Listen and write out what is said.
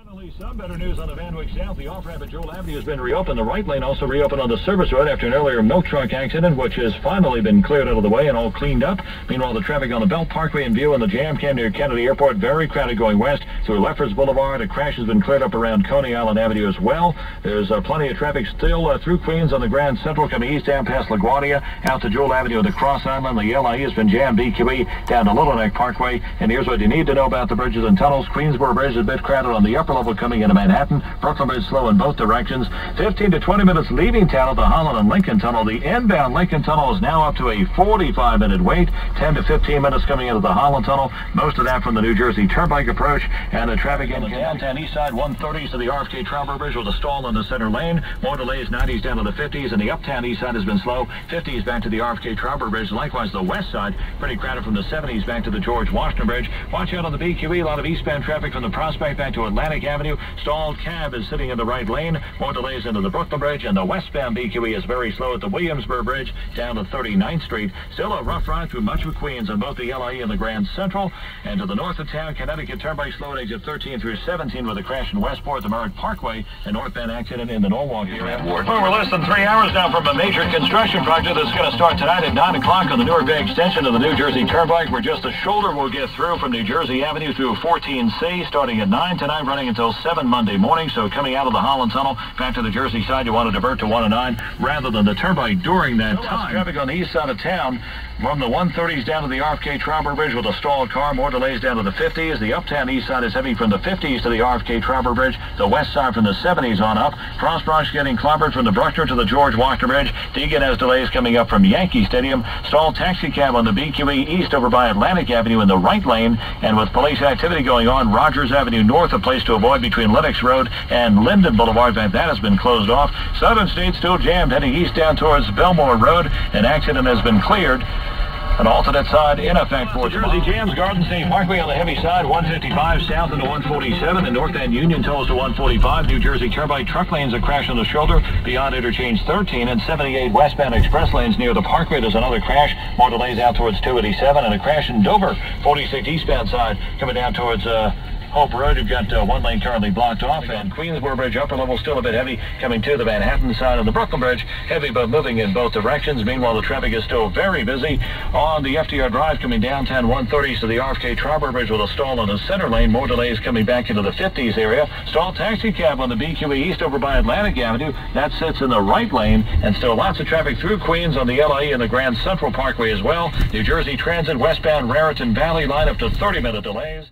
Finally, some better news on the Van Wyck South. The off-ramp at Joel Avenue has been reopened. The right lane also reopened on the service road after an earlier milk truck accident, which has finally been cleared out of the way and all cleaned up. Meanwhile, the traffic on the Belt Parkway in view and the jam cam near Kennedy Airport, very crowded going west through Lefferts Boulevard. A crash has been cleared up around Coney Island Avenue as well. There's plenty of traffic still through Queens on the Grand Central coming east down past LaGuardia out to Joel Avenue at the Cross Island. The LIE has been jammed BQE down to Little Neck Parkway. And here's what you need to know about the bridges and tunnels. Queensboro Bridge is a bit crowded on the upper level coming into Manhattan. Brooklyn Bridge slow in both directions. 15 to 20 minutes leaving town at the Holland and Lincoln Tunnel. The inbound Lincoln Tunnel is now up to a 45-minute wait. 10 to 15 minutes coming into the Holland Tunnel. Most of that from the New Jersey Turnpike approach. And the traffic in the downtown east side, 130s to the RFK Trauber Bridge with a stall in the center lane. More delays, 90s down to the 50s. And the uptown east side has been slow. 50s back to the RFK Trauber Bridge. Likewise, the west side, pretty crowded from the 70s back to the George Washington Bridge. Watch out on the BQE. A lot of eastbound traffic from the Prospect back to Atlantic Avenue. Stalled cab is sitting in the right lane. More delays into the Brooklyn Bridge, and the westbound BQE is very slow at the Williamsburg Bridge down to 39th Street. Still a rough ride through much of Queens on both the LIE and the Grand Central. And to the north of town, Connecticut Turnpike slow at exit 13 through 17 with a crash in Westport, the Merritt Parkway, and northbound accident in the Norwalk area. Well, we're less than 3 hours now from a major construction project that's going to start tonight at 9 o'clock on the Newark Bay extension of the New Jersey Turnpike, where just a shoulder will get through from New Jersey Avenue through 14C, starting at 9 tonight, running until 7 Monday morning. So coming out of the Holland Tunnel back to the Jersey side, you want to divert to 109 rather than the Turnpike during that time. Traffic on the east side of town from the 130s down to the RFK Trauber Bridge with a stalled car. More delays down to the 50s. The uptown east side is heavy from the 50s to the RFK Trauber Bridge. The west side from the 70s on up. Cross Bronx getting clobbered from the Bruckner to the George Washington Bridge. Deegan has delays coming up from Yankee Stadium. Stalled taxi cab on the BQE east over by Atlantic Avenue in the right lane. And with police activity going on, Rogers Avenue north, a place to avoid between Lennox Road and Linden Boulevard. That has been closed off. Southern State still jammed heading east down towards Belmore Road. An accident has been cleared. An alternate side in effect for Jersey jams. Garden State Parkway on the heavy side, 155 south into 147, and north end Union tolls to 145. New Jersey Turnpike truck lanes a crash on the shoulder beyond interchange 13 and 78 westbound express lanes near the Parkway. There's another crash. More delays out towards 287, and a crash in Dover, 46 eastbound side coming down towards Hope Road. You've got one lane currently blocked off, and Queensboro Bridge upper level still a bit heavy coming to the Manhattan side of the Brooklyn Bridge. Heavy but moving in both directions. Meanwhile, the traffic is still very busy on the FDR Drive coming downtown 130s to the RFK Trauber Bridge with a stall in the center lane. More delays coming back into the 50s area. Stalled taxi cab on the BQE east over by Atlantic Avenue. That sits in the right lane, and still lots of traffic through Queens on the LIE and the Grand Central Parkway as well. New Jersey Transit westbound Raritan Valley line up to 30-minute delays.